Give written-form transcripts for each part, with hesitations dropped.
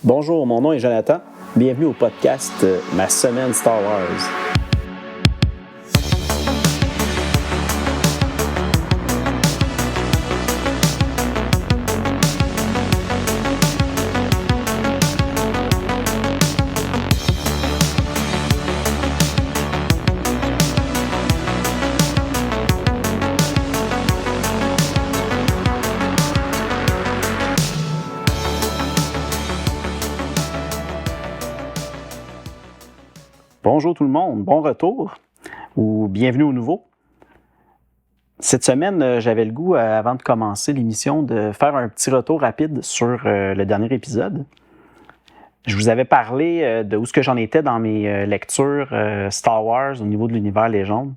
Bonjour, mon nom est Jonathan. Bienvenue au podcast Ma semaine Star Wars. Bonjour tout le monde, bon retour ou bienvenue au nouveau. Cette semaine, j'avais le goût, avant de commencer l'émission, de faire un petit retour rapide sur le dernier épisode. Je vous avais parlé de où ce que j'en étais dans mes lectures Star Wars au niveau de l'univers légende,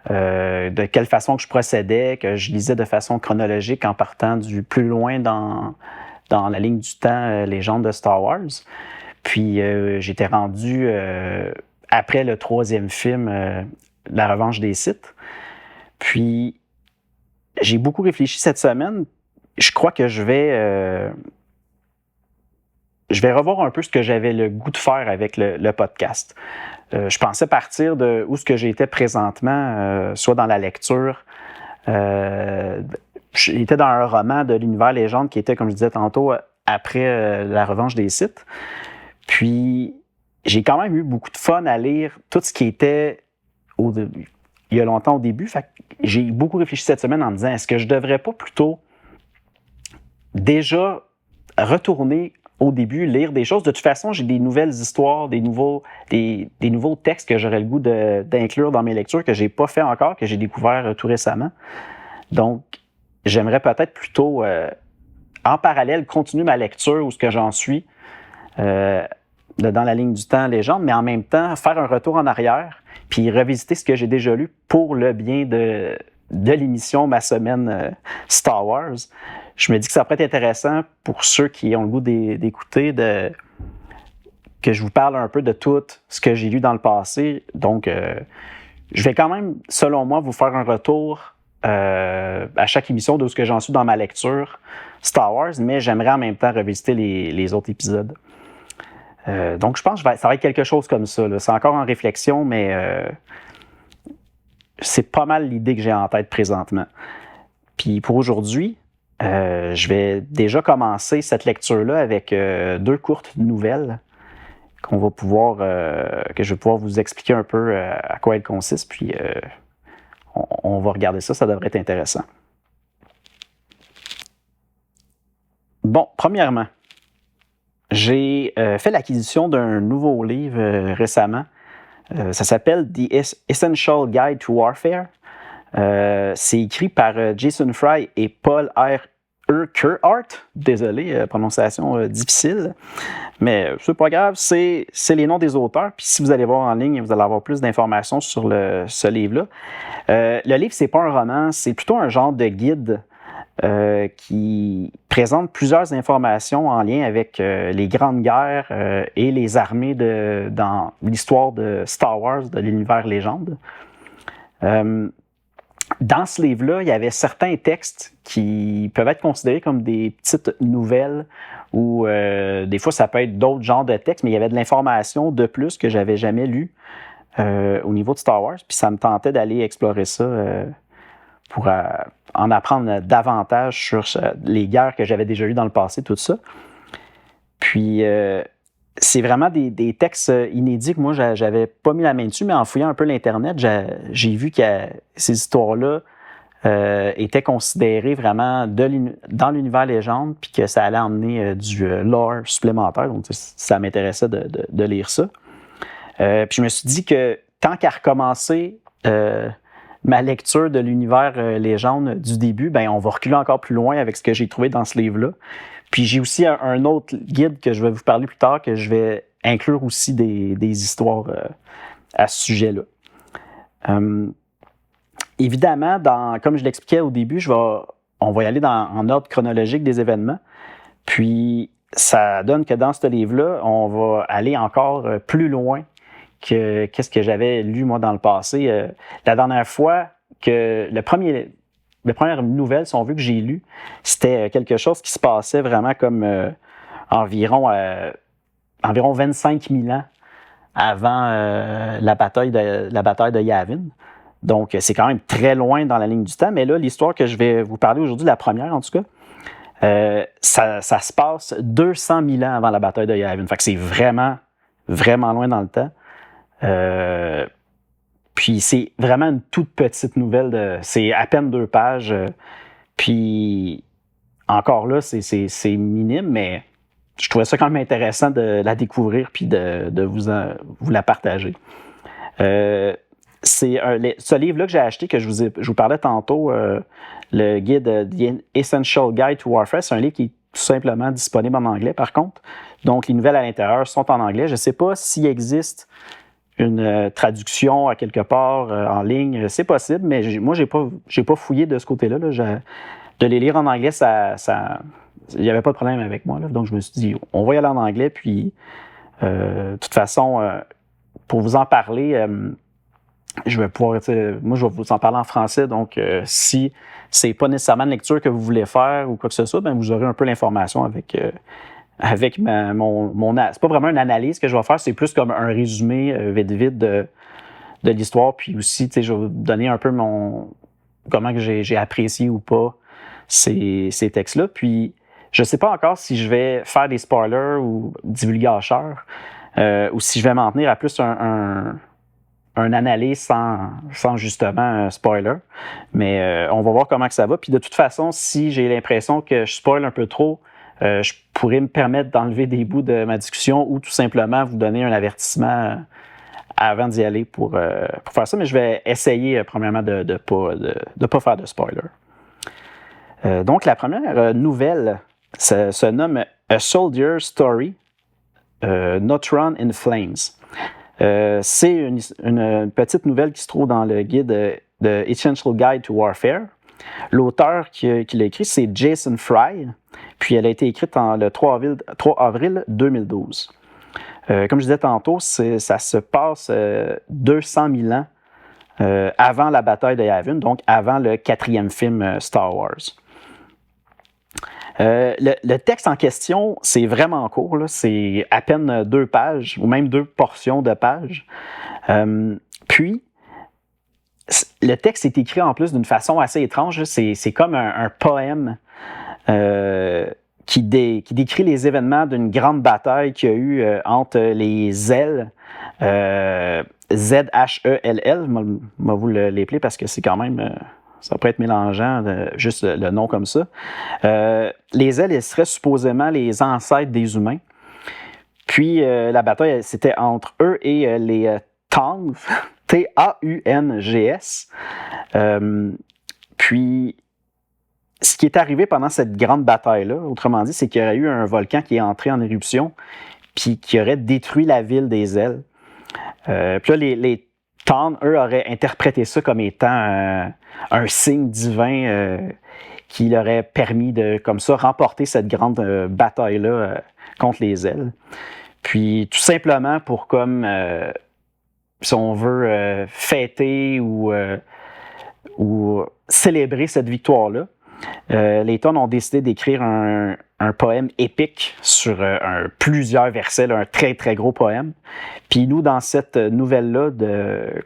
de quelle façon que je procédais, que je lisais de façon chronologique en partant du plus loin dans la ligne du temps légende de Star Wars. Puis j'étais rendu après le troisième film, La Revanche des Sith. Puis, j'ai beaucoup réfléchi cette semaine. Je crois que je vais revoir un peu ce que j'avais le goût de faire avec le podcast. Je pensais partir de où ce que j'étais présentement, soit dans la lecture. J'étais dans un roman de l'univers légende qui était, comme je disais tantôt, après La Revanche des Sith. Puis, j'ai quand même eu beaucoup de fun à lire tout ce qui était il y a longtemps au début. Fait que j'ai beaucoup réfléchi cette semaine en me disant, est-ce que je devrais pas plutôt déjà retourner au début, lire des choses? De toute façon, j'ai des nouvelles histoires, des nouveaux textes que j'aurais le goût d'inclure dans mes lectures que j'ai pas fait encore, que j'ai découvert tout récemment. Donc, j'aimerais peut-être plutôt, en parallèle, continuer ma lecture où ce que j'en suis, dans la ligne du temps légende, mais en même temps, faire un retour en arrière, puis revisiter ce que j'ai déjà lu pour le bien de l'émission Ma semaine Star Wars. Je me dis que ça pourrait être intéressant pour ceux qui ont le goût d'écouter, que je vous parle un peu de tout ce que j'ai lu dans le passé. Donc, je vais quand même, selon moi, vous faire un retour à chaque émission de ce que j'en suis dans ma lecture Star Wars, mais j'aimerais en même temps revisiter les autres épisodes. Donc, je pense que ça va être quelque chose comme ça. Là. C'est encore en réflexion, mais c'est pas mal l'idée que j'ai en tête présentement. Puis pour aujourd'hui, je vais déjà commencer cette lecture-là avec deux courtes nouvelles que je vais pouvoir vous expliquer un peu à quoi elles consistent. Puis on va regarder ça devrait être intéressant. Bon, premièrement, j'ai fait l'acquisition d'un nouveau livre récemment. Ça s'appelle The Essential Guide to Warfare. C'est écrit par Jason Fry et Paul R. Urquhart. Désolé, prononciation difficile. Mais c'est pas grave, c'est les noms des auteurs. Puis si vous allez voir en ligne, vous allez avoir plus d'informations sur ce livre-là. Le livre, c'est pas un roman, c'est plutôt un genre de guide qui présente plusieurs informations en lien avec les grandes guerres et les armées dans l'histoire de Star Wars, de l'univers légende. Dans ce livre-là, il y avait certains textes qui peuvent être considérés comme des petites nouvelles ou des fois, ça peut être d'autres genres de textes, mais il y avait de l'information de plus que j'avais jamais lu au niveau de Star Wars. Puis ça me tentait d'aller explorer ça pour en apprendre davantage sur les guerres que j'avais déjà lues dans le passé, tout ça. Puis, c'est vraiment des textes inédits que moi, j'avais pas mis la main dessus, mais en fouillant un peu l'Internet, j'ai vu que ces histoires-là étaient considérées vraiment dans l'univers légende, puis que ça allait emmener du lore supplémentaire. Donc, ça m'intéressait de lire ça. Puis, je me suis dit que tant qu'à recommencer ma lecture de l'univers légende du début, ben on va reculer encore plus loin avec ce que j'ai trouvé dans ce livre-là. Puis j'ai aussi un autre guide que je vais vous parler plus tard, que je vais inclure aussi des histoires à ce sujet-là. Évidemment, comme je l'expliquais au début, on va y aller en ordre chronologique des événements. Puis ça donne que dans ce livre-là, on va aller encore plus loin qu'est-ce que j'avais lu moi dans le passé. La dernière fois que la première nouvelle, si on veut, que j'ai lu, c'était quelque chose qui se passait vraiment comme environ 25 000 ans avant la bataille de Yavin. Donc, c'est quand même très loin dans la ligne du temps. Mais là, l'histoire que je vais vous parler aujourd'hui, la première en tout cas, ça se passe 200 000 ans avant la bataille de Yavin. Fait que c'est vraiment, vraiment loin dans le temps. Puis c'est vraiment une toute petite nouvelle. C'est à peine 2 pages. Puis encore là, c'est minime, mais je trouvais ça quand même intéressant de la découvrir puis de vous la partager. Ce livre-là que j'ai acheté, que je vous parlais tantôt, le guide The Essential Guide to Warfare, c'est un livre qui est tout simplement disponible en anglais, par contre. Donc, les nouvelles à l'intérieur sont en anglais. Je ne sais pas s'il existe une traduction à quelque part en ligne. C'est possible, mais moi, j'ai pas fouillé de ce côté-là. De les lire en anglais, il n'y avait pas de problème avec moi. Là. Donc, je me suis dit, on va y aller en anglais. Puis, de toute façon, pour vous en parler, je vais vous en parler en français. Donc, si c'est pas nécessairement une lecture que vous voulez faire ou quoi que ce soit, bien, vous aurez un peu l'information avec mon c'est pas vraiment une analyse que je vais faire, c'est plus comme un résumé vite de l'histoire. Puis aussi, je vais vous donner un peu comment que j'ai apprécié ou pas ces textes-là. Puis, je sais pas encore si je vais faire des spoilers ou divulgateurs ou si je vais m'en tenir à plus un analyse sans justement un spoiler. Mais on va voir comment que ça va. Puis de toute façon, si j'ai l'impression que je spoil un peu trop, je pourrais me permettre d'enlever des bouts de ma discussion ou tout simplement vous donner un avertissement avant d'y aller pour faire ça. Mais je vais essayer premièrement de ne pas faire de spoiler. Donc la première nouvelle se nomme A Soldier's Story, Not Run in Flames. C'est une petite nouvelle qui se trouve dans le guide de Essential Guide to Warfare. L'auteur qui l'a écrit, c'est Jason Fry, puis elle a été écrite le 3 avril 2012. Comme je disais tantôt, ça se passe 200 000 ans avant la bataille de Yavin, donc avant le 4e film Star Wars. Le texte en question, c'est vraiment court, là. C'est à peine 2 pages, ou même 2 portions de pages. Puis, le texte est écrit en plus d'une façon assez étrange. C'est comme un poème qui décrit les événements d'une grande bataille qu'il y a eu entre les Zell, Z-H-E-L-L, je vais vous l'épeler parce que c'est quand même... ça peut être mélangeant, juste le nom comme ça. Les Zell, ils seraient supposément les ancêtres des humains. Puis, la bataille, c'était entre eux et les Taungs, T-A-U-N-G-S. Puis, ce qui est arrivé pendant cette grande bataille-là, autrement dit, c'est qu'il y aurait eu un volcan qui est entré en éruption puis qui aurait détruit la ville des Zell. Puis là, les Taungs, eux, auraient interprété ça comme étant un signe divin qui leur aurait permis de, comme ça, remporter cette grande bataille-là contre les Zell. Puis, tout simplement pour comme... si on veut fêter ou célébrer cette victoire-là, les Taungs ont décidé d'écrire un poème épique sur plusieurs versets, là, un très, très gros poème. Puis nous, dans cette nouvelle-là,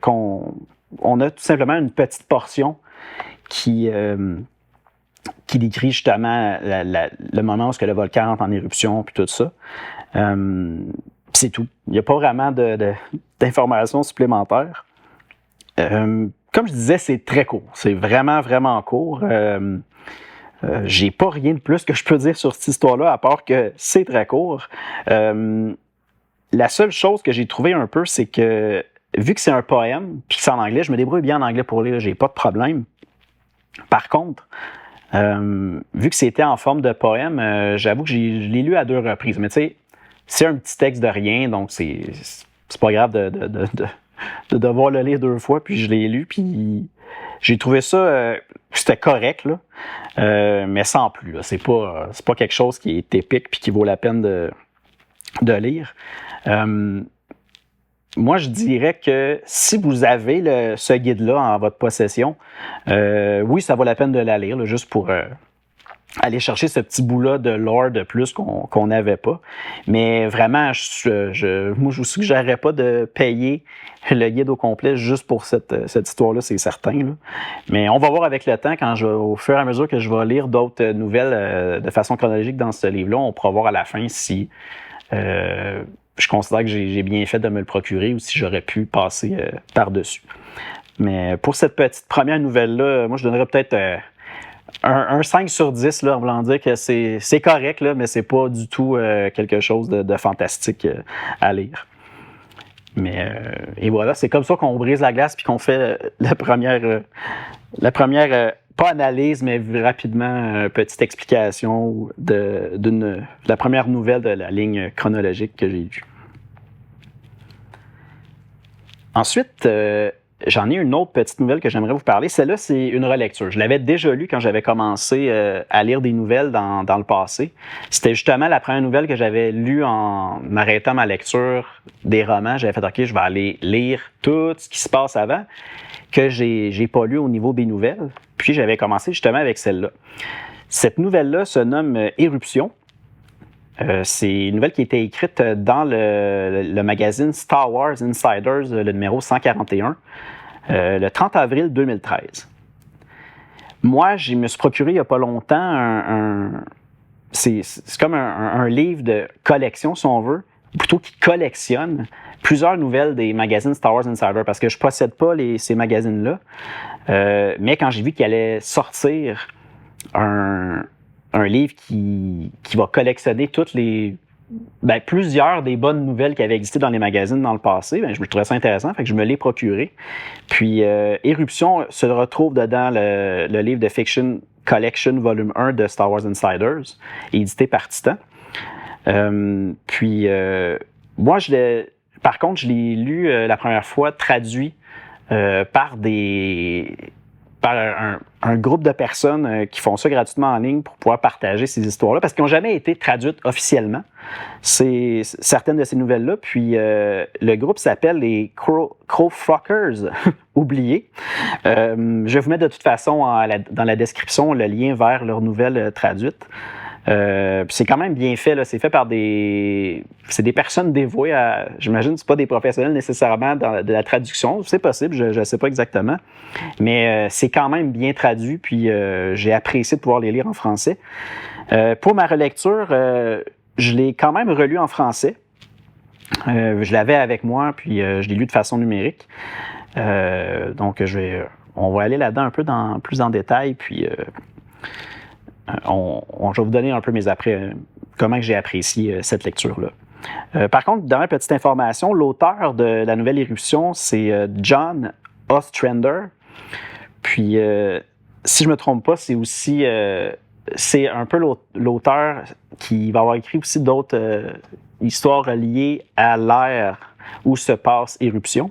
on a tout simplement une petite portion qui décrit justement le moment où le volcan entre en éruption, puis tout ça. C'est tout. Il n'y a pas vraiment d'informations supplémentaires. Comme je disais, c'est très court. C'est vraiment, vraiment court. J'ai pas rien de plus que je peux dire sur cette histoire-là, à part que c'est très court. La seule chose que j'ai trouvé un peu, c'est que, vu que c'est un poème, puis que c'est en anglais, je me débrouille bien en anglais pour lire, j'ai pas de problème. Par contre, vu que c'était en forme de poème, j'avoue que je l'ai lu à 2 reprises. Mais tu sais, c'est un petit texte de rien, donc c'est pas grave de devoir le lire 2 fois, puis je l'ai lu, puis j'ai trouvé ça, c'était correct, là, mais sans plus. Là. C'est pas quelque chose qui est épique puis qui vaut la peine de lire. Moi, je dirais que si vous avez ce guide-là en votre possession, oui, ça vaut la peine de la lire, là, juste pour aller chercher ce petit bout-là de lore de plus qu'on n'avait pas. Mais vraiment, moi, je vous suggérerais pas de payer le guide au complet juste pour cette histoire-là, c'est certain. Là. Mais on va voir avec le temps, au fur et à mesure que je vais lire d'autres nouvelles de façon chronologique dans ce livre-là, on pourra voir à la fin si je considère que j'ai bien fait de me le procurer ou si j'aurais pu passer par-dessus. Mais pour cette petite première nouvelle-là, moi, je donnerais peut-être un 5 sur 10, là, en voulant dire que c'est correct, là, mais c'est pas du tout quelque chose de fantastique à lire. Mais et voilà, c'est comme ça qu'on brise la glace puis qu'on fait la première pas analyse, mais rapidement petite explication de la première nouvelle de la ligne chronologique que j'ai lue. Ensuite, j'en ai une autre petite nouvelle que j'aimerais vous parler. Celle-là, c'est une relecture. Je l'avais déjà lue quand j'avais commencé à lire des nouvelles dans le passé. C'était justement la première nouvelle que j'avais lue en arrêtant ma lecture des romans. J'avais fait « OK, je vais aller lire tout ce qui se passe avant » que j'ai pas lu au niveau des nouvelles. Puis j'avais commencé justement avec celle-là. Cette nouvelle-là se nomme « Éruption ». C'est une nouvelle qui a été écrite dans le magazine Star Wars Insiders, le numéro 141, le 30 avril 2013. Moi, je me suis procuré il n'y a pas longtemps c'est comme un livre de collection, si on veut, ou plutôt qui collectionne plusieurs nouvelles des magazines Star Wars Insider, parce que je ne possède pas ces magazines-là. Mais quand j'ai vu qu'il allait sortir un livre qui va collectionner plusieurs des bonnes nouvelles qui avaient existé dans les magazines dans le passé, je me trouvais ça intéressant, fait que je me l'ai procuré. Puis Éruption se retrouve dedans le livre de Fiction Collection Volume 1 de Star Wars Insiders, édité par Titan. Moi, par contre, je l'ai lu la première fois traduit par un groupe de personnes qui font ça gratuitement en ligne pour pouvoir partager ces histoires-là, parce qu'ils n'ont jamais été traduites officiellement. C'est certaines de ces nouvelles-là. Puis le groupe s'appelle les Crowfuckers, oubliés. Je vais vous mettre de toute façon dans la description le lien vers leurs nouvelles traduites. C'est quand même bien fait, là. C'est fait par des personnes dévouées à, j'imagine, c'est pas des professionnels nécessairement de la traduction, c'est possible, je ne sais pas exactement, mais c'est quand même bien traduit, puis j'ai apprécié de pouvoir les lire en français. Pour ma relecture, je l'ai quand même relu en français. Je l'avais avec moi, puis je l'ai lu de façon numérique. Donc on va aller là-dedans un peu plus en détail, puis je vais vous donner un peu comment j'ai apprécié cette lecture-là. Par contre, dernière petite information, l'auteur de la nouvelle Éruption, c'est John Ostrander. Puis, si je ne me trompe pas, c'est aussi c'est un peu l'auteur qui va avoir écrit aussi d'autres histoires reliées à l'ère où se passe Éruption.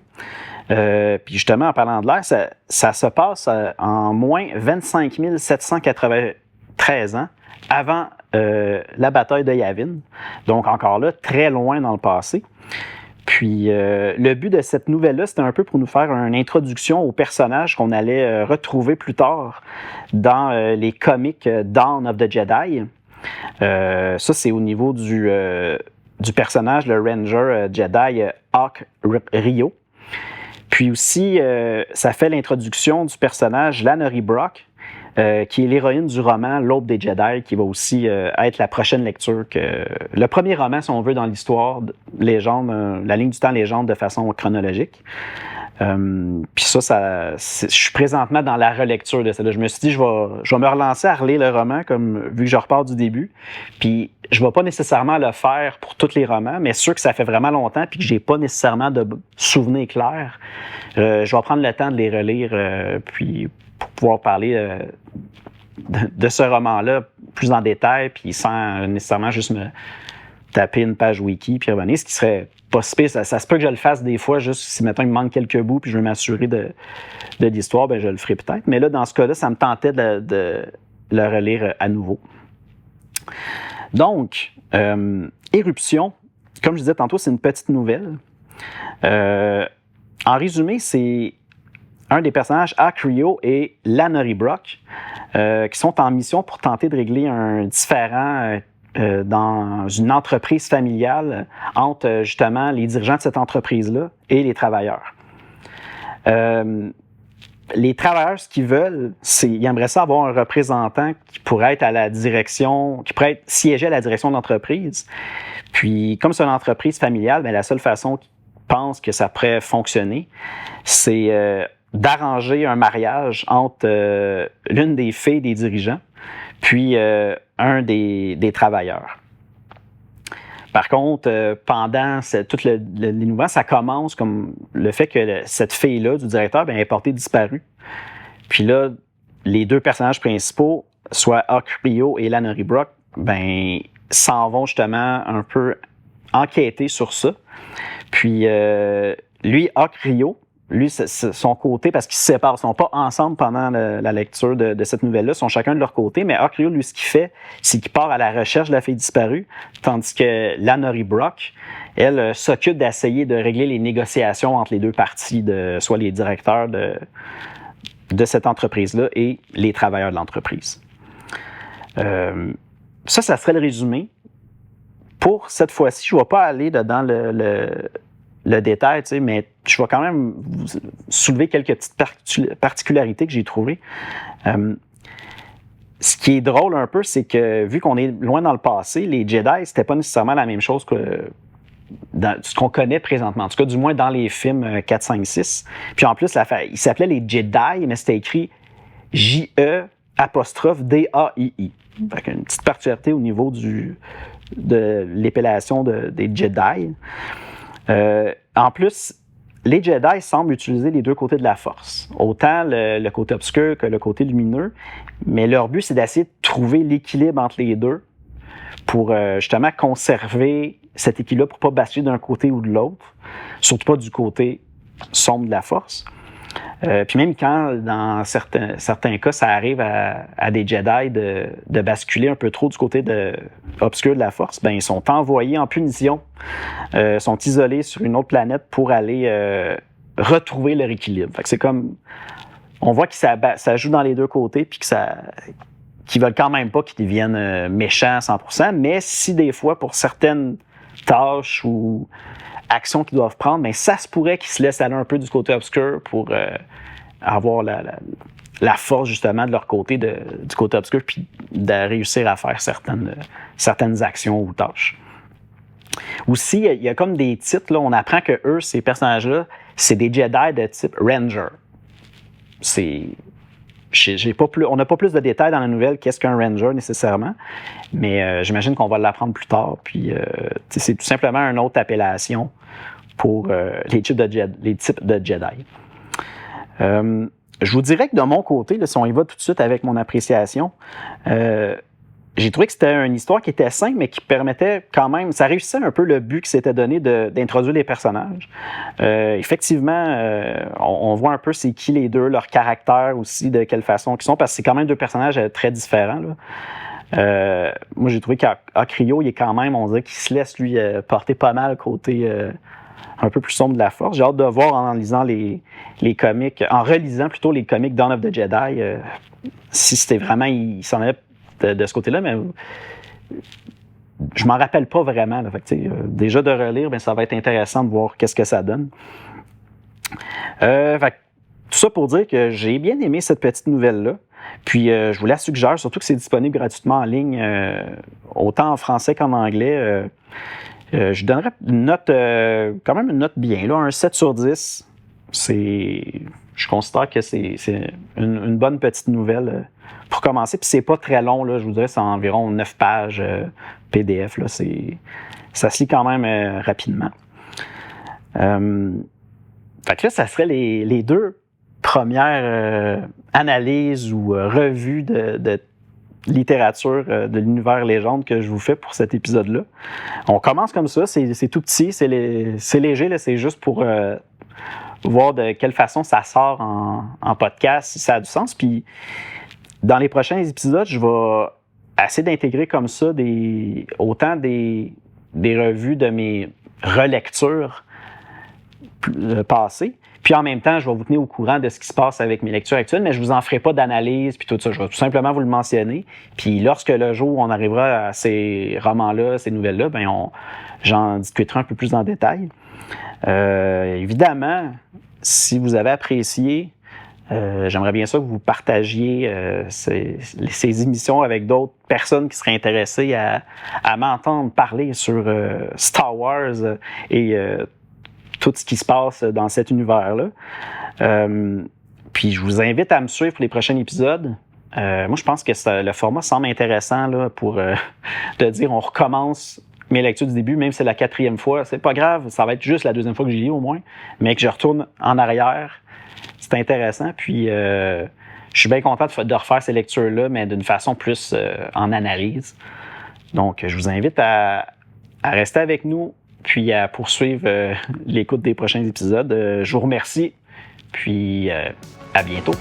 Puis justement, en parlant de l'ère, ça se passe en moins 25 793 ans avant la bataille de Yavin. Donc encore là, très loin dans le passé. Puis le but de cette nouvelle-là, c'était un peu pour nous faire une introduction aux personnages qu'on allait retrouver plus tard dans les comics Dawn of the Jedi. Ça, c'est au niveau du personnage, le Ranger Jedi Hawk Rio. Puis aussi, ça fait l'introduction du personnage Lannery Brock, qui est l'héroïne du roman L'Aube des Jedi, qui va aussi être la prochaine lecture. Le premier roman, si on veut, dans l'histoire, légende, la ligne du temps légende de façon chronologique. Puis je suis présentement dans la relecture de celle-là. Je me suis dit, je vais me relancer à relire le roman, vu que je repars du début. Puis je ne vais pas nécessairement le faire pour tous les romans, mais sûr que ça fait vraiment longtemps puis que je n'ai pas nécessairement de souvenirs clairs. Je vais prendre le temps de les relire puis pour pouvoir parler de ce roman-là plus en détail, puis sans nécessairement juste me taper une page wiki puis revenir, ce qui serait pas si pire. Ça se peut que je le fasse des fois, juste si, mettons, il me manque quelques bouts puis je veux m'assurer de l'histoire, je le ferai peut-être. Mais là, dans ce cas-là, ça me tentait de le relire à nouveau. Donc, Éruption, comme je disais tantôt, c'est une petite nouvelle. En résumé, c'est un des personnages, Hawk Rio et Lannery Brock, qui sont en mission pour tenter de régler un différend dans une entreprise familiale entre justement les dirigeants de cette entreprise-là et les travailleurs. Les travailleurs, ce qu'ils veulent, c'est ils aimeraient ça avoir un représentant qui pourrait être à la direction, qui pourrait siéger à la direction de l'entreprise. Puis, comme c'est une entreprise familiale, bien, la seule façon qu'ils pensent que ça pourrait fonctionner, c'est d'arranger un mariage entre l'une des filles des dirigeants, puis un des travailleurs. Par contre, pendant tout l'événement, ça commence comme le fait que cette fille-là, du directeur, bien, est portée disparue. Puis là, les deux personnages principaux, soit Hawk Rio et Lannery Brock, ben, s'en vont justement un peu enquêter sur ça. Puis lui, Hawk Rio, lui, son côté, parce qu'ils se séparent, ils ne sont pas ensemble pendant la lecture de cette nouvelle-là, ils sont chacun de leur côté, mais Hawk Rio, lui, ce qu'il fait, c'est qu'il part à la recherche de la fille disparue, tandis que Lannery Brock, elle, s'occupe d'essayer de régler les négociations entre les deux parties, soit les directeurs de cette entreprise-là et les travailleurs de l'entreprise. Ça serait le résumé. Pour cette fois-ci, je ne vais pas aller dans le détail, mais je vais quand même soulever quelques petites particularités que j'ai trouvées. Ce qui est drôle un peu, c'est que vu qu'on est loin dans le passé, les Jedi, c'était pas nécessairement la même chose que dans ce qu'on connaît présentement, en tout cas du moins dans les films 4, 5, 6. Puis en plus, ils s'appelaient les Jedi, mais c'était écrit J-E'-D-A-I-I. Fait qu'une petite particularité au niveau de l'épellation des Jedi. En plus, les Jedi semblent utiliser les deux côtés de la Force, autant le côté obscur que le côté lumineux, mais leur but, c'est d'essayer de trouver l'équilibre entre les deux pour justement conserver cet équilibre pour ne pas basculer d'un côté ou de l'autre, surtout pas du côté sombre de la Force. Puis même quand, dans certains cas, ça arrive à des Jedi de basculer un peu trop du côté obscur de la Force, ben ils sont envoyés en punition, sont isolés sur une autre planète pour aller retrouver leur équilibre. Fait que c'est comme, on voit que ça joue dans les deux côtés, puis qu'ils veulent quand même pas qu'ils deviennent méchants à 100%, mais si des fois, pour certaines tâches ou actions qu'ils doivent prendre, bien, ça se pourrait qu'ils se laissent aller un peu du côté obscur pour avoir la force justement de leur côté, du côté obscur, puis de réussir à faire certaines actions ou tâches. Aussi, il y a comme des titres, là, on apprend que eux, ces personnages-là, c'est des Jedi de type Ranger. On n'a pas plus de détails dans la nouvelle qu'est-ce qu'un Ranger nécessairement, mais j'imagine qu'on va l'apprendre plus tard. Puis c'est tout simplement une autre appellation pour les types de Jedi. Je vous dirais que de mon côté, là, si on y va tout de suite avec mon appréciation, j'ai trouvé que c'était une histoire qui était simple, mais qui permettait quand même, ça réussissait un peu le but qui s'était donné d'introduire les personnages. Effectivement, on voit un peu c'est qui les deux, leur caractère aussi, de quelle façon ils sont, parce que c'est quand même deux personnages très différents, là. Moi, j'ai trouvé qu'Hawk Rio, il est quand même, on dirait qu'il se laisse, lui, porter pas mal côté un peu plus sombre de la Force. J'ai hâte de voir en lisant les comics, en relisant plutôt les comics Dawn of the Jedi, si c'était vraiment, il s'en allait de ce côté-là, mais je m'en rappelle pas vraiment. Là. Fait que, déjà de relire, bien, ça va être intéressant de voir qu'est-ce que ça donne. Fait que, tout ça pour dire que j'ai bien aimé cette petite nouvelle-là. Puis je vous la suggère, surtout que c'est disponible gratuitement en ligne, autant en français qu'en anglais. Je donnerais une note, quand même une note bien, là, un 7 sur 10. Je considère que c'est une bonne petite nouvelle pour commencer. Puis c'est pas très long, là, je vous dirais, c'est environ 9 pages PDF. Là, ça se lit quand même rapidement. Fait que là, ça serait les deux premières analyses ou revues de littérature de l'univers légende que je vous fais pour cet épisode-là. On commence comme ça, c'est tout petit, c'est léger, là, c'est juste pour voir de quelle façon ça sort en podcast, si ça a du sens. Puis dans les prochains épisodes, je vais essayer d'intégrer comme ça autant des revues de mes relectures passées, Puis en même temps, je vais vous tenir au courant de ce qui se passe avec mes lectures actuelles, mais je vous en ferai pas d'analyse puis tout ça. Je vais tout simplement vous le mentionner. Puis lorsque le jour où on arrivera à ces romans-là, ces nouvelles-là, j'en discuterai un peu plus en détail. Évidemment, si vous avez apprécié, j'aimerais bien ça que vous partagiez ces émissions avec d'autres personnes qui seraient intéressées à m'entendre parler sur Star Wars et tout ce qui se passe dans cet univers-là. Puis je vous invite à me suivre pour les prochains épisodes. Moi, je pense que le format semble intéressant là, pour de dire on recommence mes lectures du début, même si c'est la 4e fois. C'est pas grave, ça va être juste la 2e fois que j'y lis au moins, mais que je retourne en arrière. C'est intéressant. Puis je suis bien content de refaire ces lectures-là, mais d'une façon plus en analyse. Donc, je vous invite à rester avec nous, puis à poursuivre l'écoute des prochains épisodes. Je vous remercie, puis à bientôt.